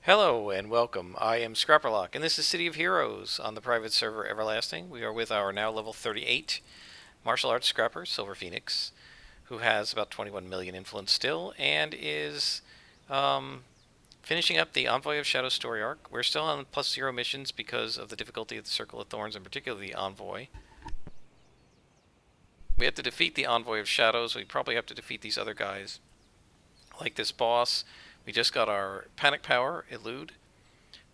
Hello and welcome. I am Scrapperlock, and this is City of Heroes on the private server Everlasting. We are with our now level 38 martial arts scrapper, Silver Phoenix, who has about 21 million influence still, and is finishing up the Envoy of Shadow story arc. We're still on +0 missions because of the difficulty of the Circle of Thorns, and particularly the Envoy. We have to defeat the Envoy of Shadows. We probably have to defeat these other guys, like this boss. We just got our Panic Power, Elude,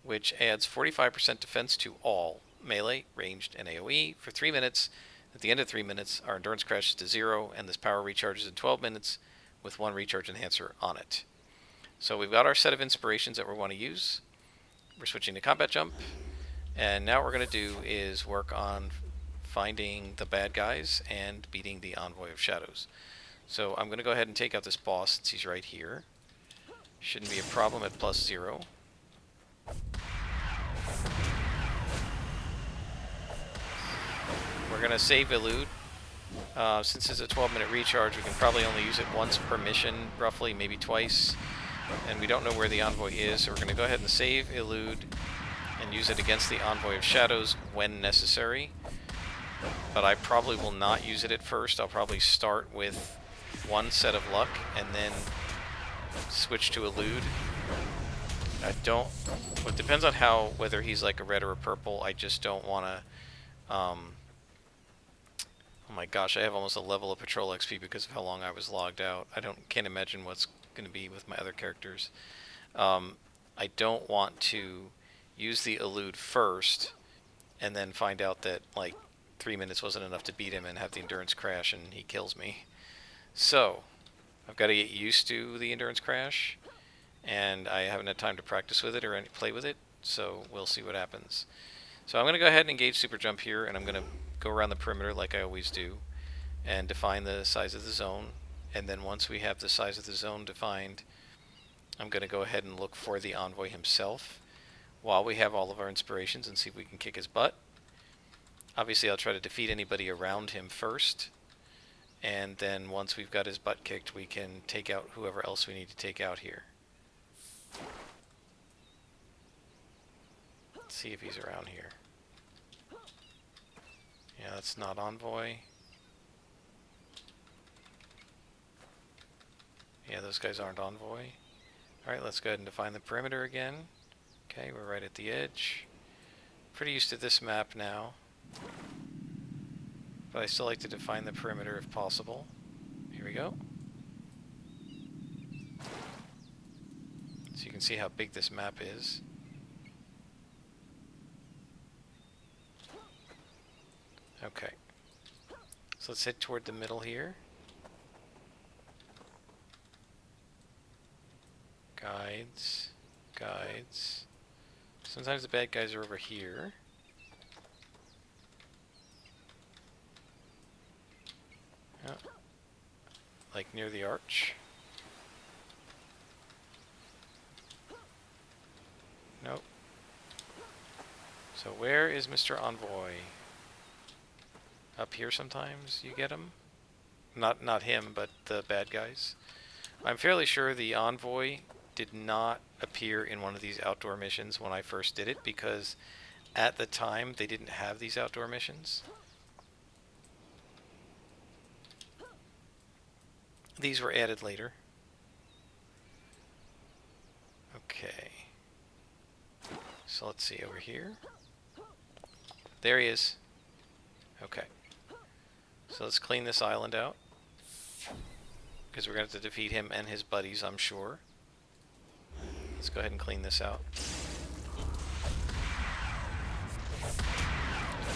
which adds 45% defense to all melee, ranged, and AoE for 3 minutes. At the end of 3 minutes, our endurance crashes to 0, and this power recharges in 12 minutes with 1 recharge enhancer on it. So we've got our set of inspirations that we want to use. We're switching to combat jump, and now what we're going to do is work on finding the bad guys and beating the Envoy of Shadows. So I'm going to go ahead and take out this boss since he's right here. Shouldn't be a problem at +0. We're going to save Elude. Since it's a 12-minute recharge, we can probably only use it once per mission, roughly, maybe twice. And we don't know where the Envoy is, so we're going to go ahead and save Elude and use it against the Envoy of Shadows when necessary. But I probably will not use it at first. I'll probably start with one set of luck and then switch to Elude. Well, it depends on whether he's like a red or a purple. I just don't want to, oh my gosh, I have almost a level of patrol XP because of how long I was logged out. Can't imagine what's going to be with my other characters. I don't want to use the Elude first and then find out that like 3 minutes wasn't enough to beat him and have the endurance crash and he kills me. So I've got to get used to the endurance crash, and I haven't had time to practice with it or play with it, so we'll see what happens. So I'm going to go ahead and engage Super Jump here, and I'm going to go around the perimeter like I always do and define the size of the zone. And then once we have the size of the zone defined, I'm going to go ahead and look for the Envoy himself while we have all of our inspirations and see if we can kick his butt. Obviously, I'll try to defeat anybody around him first, and then once we've got his butt kicked, we can take out whoever else we need to take out here. Let's see if he's around here. Yeah, that's not Envoy. Yeah, those guys aren't Envoy. Alright, let's go ahead and define the perimeter again. Okay, we're right at the edge. Pretty used to this map now, but I still like to define the perimeter if possible. Here we go. So you can see how big this map is. Okay. So let's head toward the middle here. Guides. Guides. Sometimes the bad guys are over here. Oh. Like near the arch. Nope. So where is Mr. Envoy? Up here sometimes you get him? Not him, but the bad guys. I'm fairly sure the Envoy did not appear in one of these outdoor missions when I first did it, because at the time they didn't have these outdoor missions. These were added later. Okay. So let's see over here. There he is. Okay. So let's clean this island out, because we're going to have to defeat him and his buddies, I'm sure. Let's go ahead and clean this out.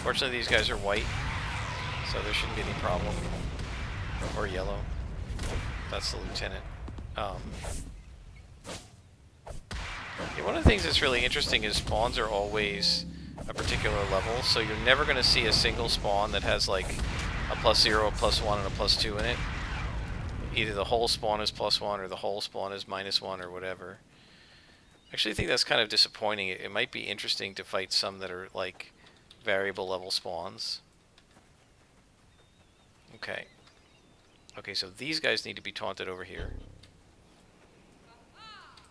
Fortunately, these guys are white, so there shouldn't be any problem. Or yellow. That's the lieutenant. Yeah, one of the things that's really interesting is spawns are always a particular level, so you're never going to see a single spawn that has like a +0, a +1, and a +2 in it. Either the whole spawn is +1 or the whole spawn is -1 or whatever. I actually think that's kind of disappointing. It might be interesting to fight some that are like variable level spawns. Okay. Okay, so these guys need to be taunted over here.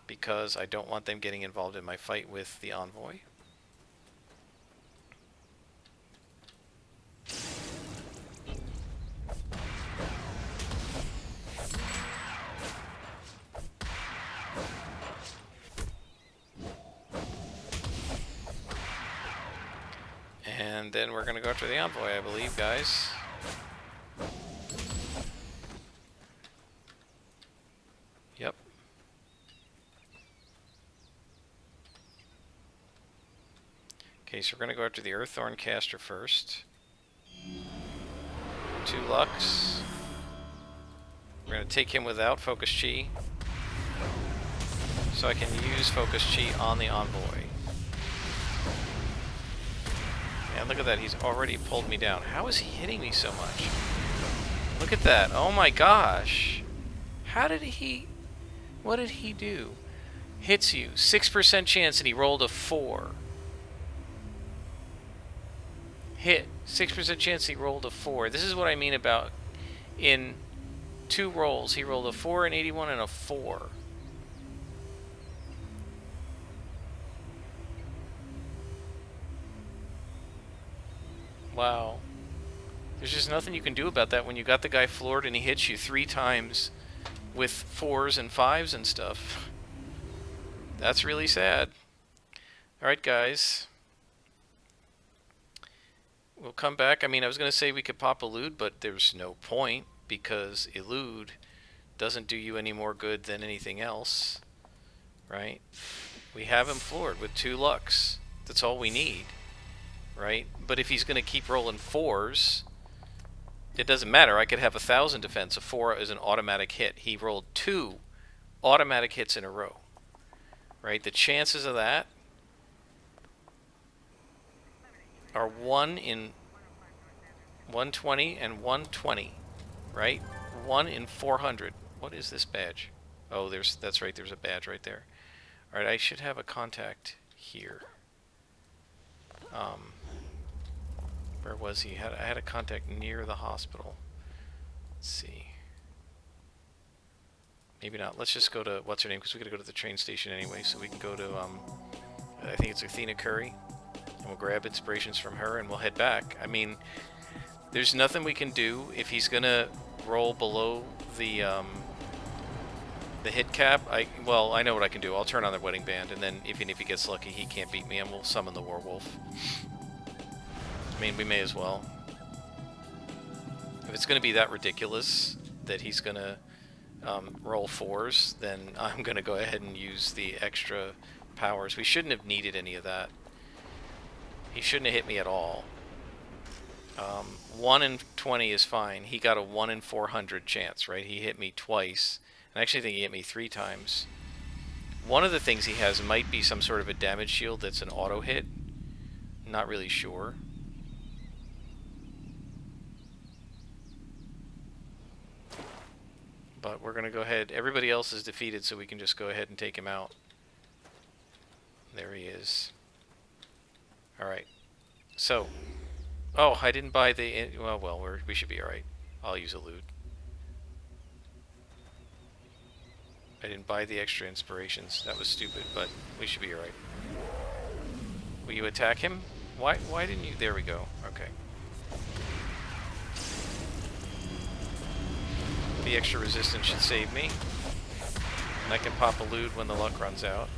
because I don't want them getting involved in my fight with the envoy. And then we're going to go after the envoy, I believe, guys. Yep. Okay, so we're going to go after the Earththorn caster first. 2 Lux. We're going to take him without Focus Chi, so I can use Focus Chi on the envoy. Man, look at that, he's already pulled me down. How is he hitting me so much? Look at that, oh my gosh! How did he... What did he do? Hits you, 6% chance, and he rolled a 4. Hit, 6% chance, he rolled a 4. This is what I mean about in 2 rolls. He rolled a 4, an 81, and a 4. Wow. There's just nothing you can do about that when you got the guy floored and he hits you 3 times with 4s and 5s and stuff. That's really sad. Alright, guys. We'll come back. I mean, I was going to say we could pop Elude, but there's no point, because Elude doesn't do you any more good than anything else. Right? We have him floored with 2 Lux. That's all we need. Right? But if he's going to keep rolling 4s, it doesn't matter. I could have 1,000 defense. A 4 is an automatic hit. He rolled 2 automatic hits in a row. Right? The chances of that are 1 in 120 and 120. Right? 1 in 400. What is this badge? Oh, that's right. There's a badge right there. All right, I should have a contact here. Where was he? I had a contact near the hospital. Let's see. Maybe not. Let's just go to, what's her name? Because we gotta go to the train station anyway, so we can go to, I think it's Athena Curry. And we'll grab inspirations from her and we'll head back. I mean, there's nothing we can do if he's gonna roll below the hit cap. Well, I know what I can do. I'll turn on the wedding band, and then even if he gets lucky, he can't beat me, and we'll summon the werewolf. I mean, we may as well. If it's going to be that ridiculous that he's going to roll 4s, then I'm going to go ahead and use the extra powers. We shouldn't have needed any of that. He shouldn't have hit me at all. 1 in 20 is fine. He got a 1 in 400 chance, right? He hit me twice. I actually think he hit me 3 times. One of the things he has might be some sort of a damage shield that's an auto hit. Not really sure. But we're going to go ahead. Everybody else is defeated, so we can just go ahead and take him out. There he is. Alright. So. Oh, I didn't buy the... Well, we should be alright. I'll use Elude. I didn't buy the extra inspirations. That was stupid, but we should be alright. Will you attack him? Why didn't you... There we go. Okay. The extra resistance should save me. And I can pop Elude when the luck runs out.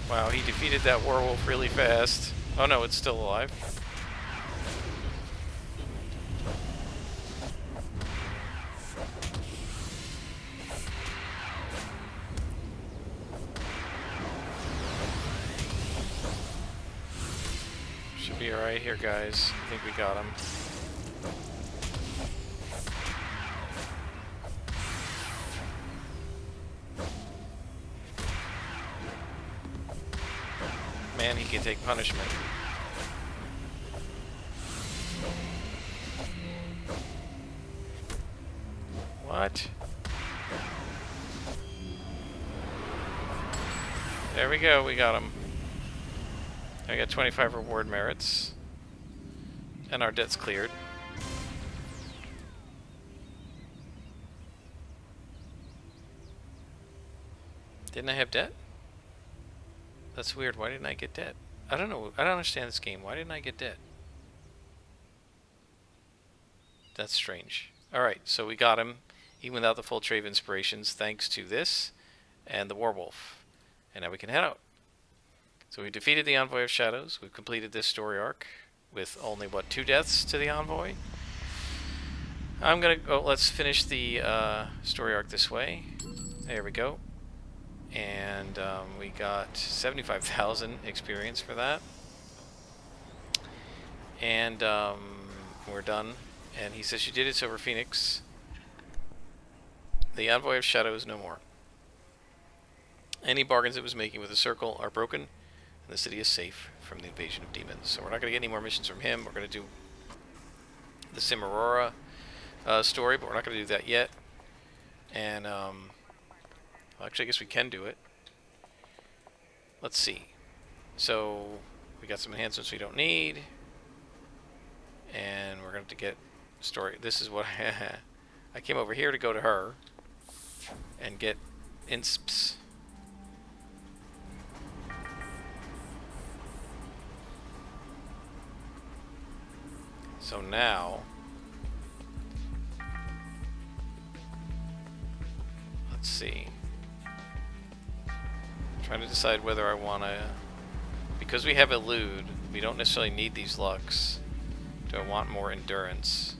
Wow, he defeated that werewolf really fast. Oh no, it's still alive. Should be alright here, guys. I think we got him. Man, he can take punishment. What? There we go, we got him. I got 25 reward merits. And our debt's cleared. Didn't I have debt? That's weird. Why didn't I get debt? I don't know. I don't understand this game. Why didn't I get debt? That's strange. Alright, so we got him, even without the full tray of inspirations, thanks to this and the Werewolf. And now we can head out. So we defeated the Envoy of Shadows. We've completed this story arc with only, what, 2 deaths to the Envoy? I'm gonna go, let's finish the story arc this way. There we go. And we got 75,000 experience for that. And we're done. And he says she did it, Silver Phoenix. The Envoy of Shadows no more. Any bargains it was making with the Circle are broken, and the city is safe from the invasion of demons. So we're not going to get any more missions from him. We're going to do the Cimarora story, but we're not going to do that yet. And, well, actually, I guess we can do it. Let's see. So, we got some enhancements we don't need. And we're going to get story. This is what I came over here to go to her and get insps. So now, let's see. I'm trying to decide whether I want to, because we have Elude, we don't necessarily need these lucks. Do I want more endurance?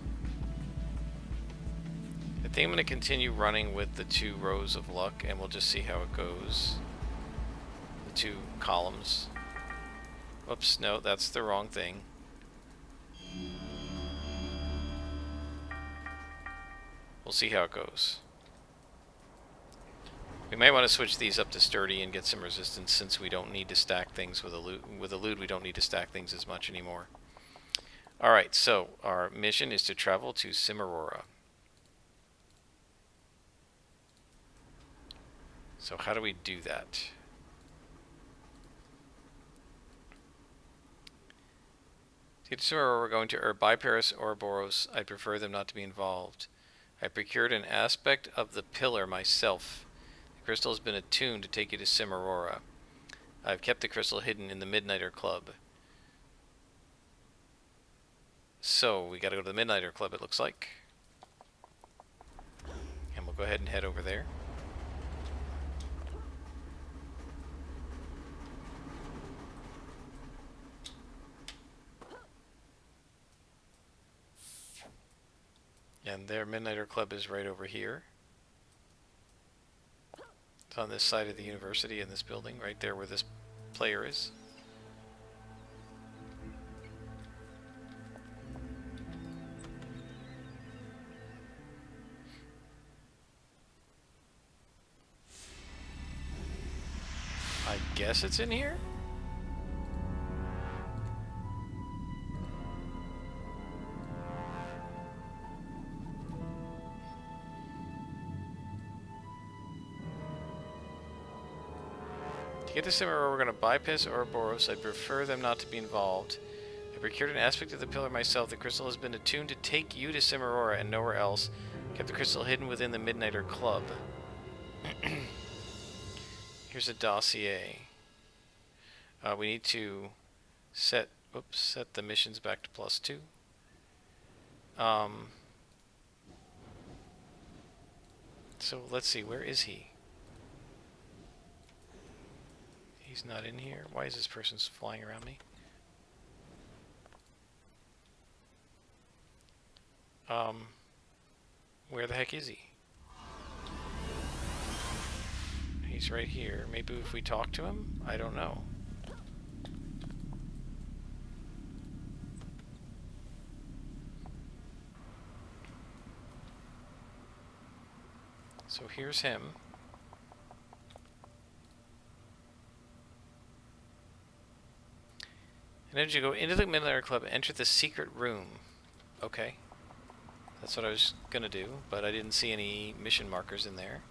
I think I'm going to continue running with the 2 rows of luck, and we'll just see how it goes. The 2 columns. Whoops, no, that's the wrong thing. We'll see how it goes. We might want to switch these up to sturdy and get some resistance, since we don't need to stack things with Elude. With Elude, we don't need to stack things as much anymore. Alright, so our mission is to travel to Cimarora. So how do we do that? To get to Cimarora, we're going to Biparis or Boros. I prefer them not to be involved. I procured an aspect of the pillar myself. The crystal has been attuned to take you to Cimarora. I've kept the crystal hidden in the Midnighter Club. So, we gotta go to the Midnighter Club, it looks like. And we'll go ahead and head over there. And their Midnighter Club is right over here. It's on this side of the university in this building, right there where this player is. I guess it's in here? To get to Cimarora, we're going to bypass Ouroboros. I'd prefer them not to be involved. I procured an aspect of the pillar myself. The crystal has been attuned to take you to Cimarora and nowhere else. Kept the crystal hidden within the Midnighter Club. Here's a dossier. We need to set the missions back to +2. So let's see, where is he? He's not in here. Why is this person flying around me? Where the heck is he? He's right here. Maybe if we talk to him? I don't know. So here's him. And then you go into the Midnighter Club, enter the secret room. Okay. That's what I was gonna do, but I didn't see any mission markers in there.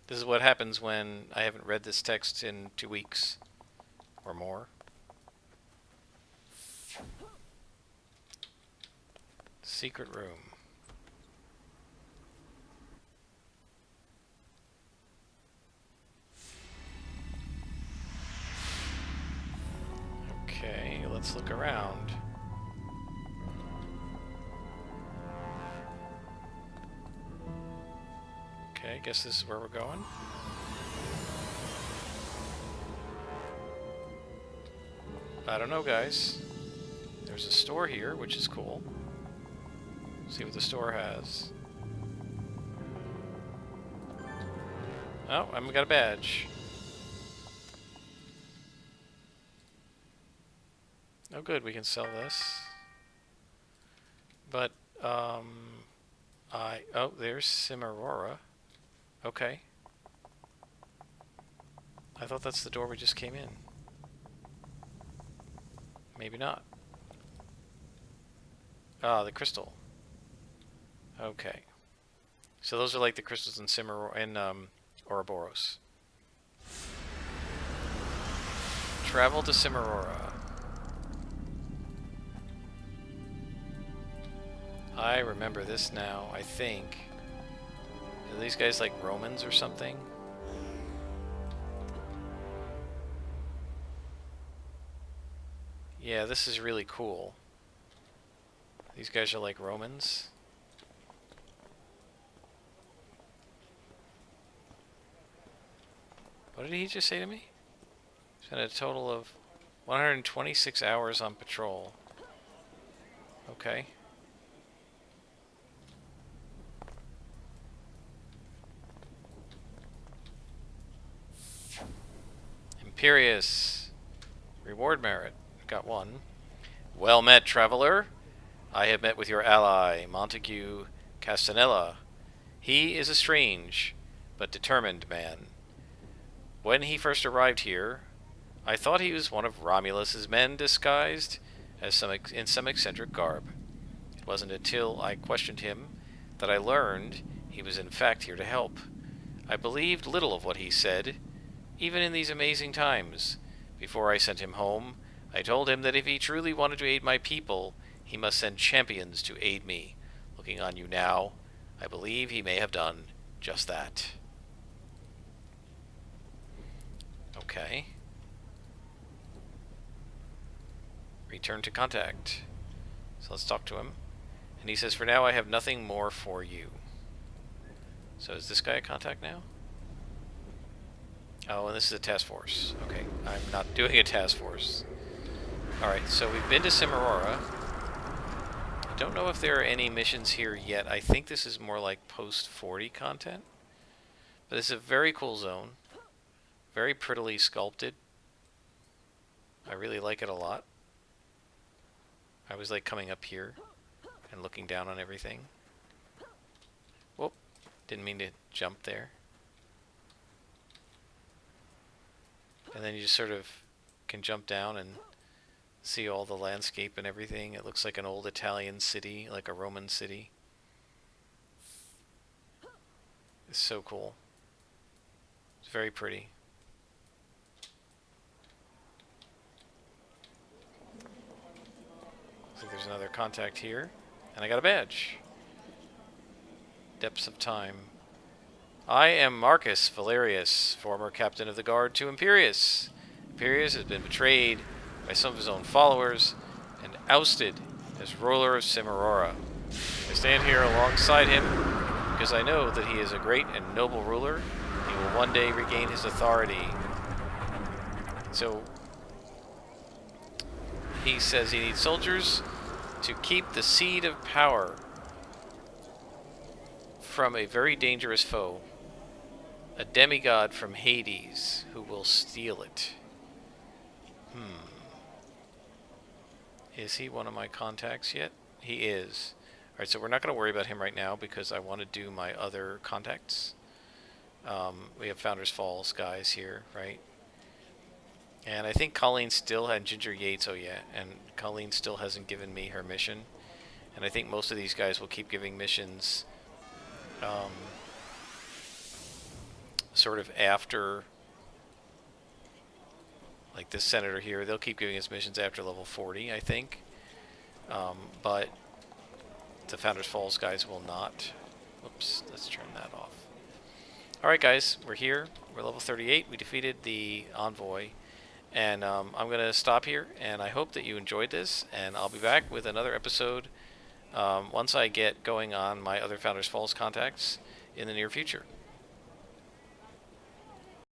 This is what happens when I haven't read this text in 2 weeks or more. Secret room. Okay, let's look around. Okay, I guess this is where we're going. I don't know, guys. There's a store here, which is cool. See what the store has. Oh, I haven't got a badge. Oh, good, we can sell this. But, oh, there's Cimarora. Okay. I thought that's the door we just came in. Maybe not. Ah, the crystal. Okay. So those are like the crystals in Cimarora and Ouroboros. Travel to Cimarora. I remember this now, I think. Are these guys like Romans or something? Yeah, this is really cool. These guys are like Romans. What did he just say to me? Spent a total of 126 hours on patrol. Okay. Imperius. Reward merit. Got one. Well met, traveler. I have met with your ally, Montague Castanella. He is a strange, but determined man. When he first arrived here, I thought he was one of Romulus's men disguised as in some eccentric garb. It wasn't until I questioned him that I learned he was in fact here to help. I believed little of what he said, even in these amazing times. Before I sent him home, I told him that if he truly wanted to aid my people, he must send champions to aid me. Looking on you now, I believe he may have done just that. Okay. Return to contact. So let's talk to him. And he says, for now I have nothing more for you. So is this guy a contact now? Oh, and this is a task force. Okay, I'm not doing a task force. Alright, so we've been to Cimarora. I don't know if there are any missions here yet. I think this is more like post-40 content. But it's a very cool zone. Very prettily sculpted. I really like it a lot. I was like coming up here and looking down on everything. Whoop, didn't mean to jump there. And then you just sort of can jump down and see all the landscape and everything. It looks like an old Italian city, like a Roman city. It's so cool. It's very pretty. Looks like there's another contact here. And I got a badge. Depths of Time. I am Marcus Valerius, former captain of the guard to Imperius. Imperius has been betrayed by some of his own followers and ousted as ruler of Cimarora. I stand here alongside him because I know that he is a great and noble ruler. He will one day regain his authority. So he says he needs soldiers to keep the seed of power from a very dangerous foe, a demigod from Hades who will steal it. Is he one of my contacts yet? He is. Alright, so we're not going to worry about him right now because I want to do my other contacts. We have Founders Falls guys here, right? And I think Colleen still had Ginger Yates, oh yeah, and Colleen still hasn't given me her mission. And I think most of these guys will keep giving missions sort of after, like this senator here, they'll keep giving us missions after level 40, I think. But the Founders Falls guys will not. Whoops, let's turn that off. Alright guys, we're here. We're level 38. We defeated the envoy. And I'm going to stop here, and I hope that you enjoyed this, and I'll be back with another episode once I get going on my other Founders Falls contacts in the near future.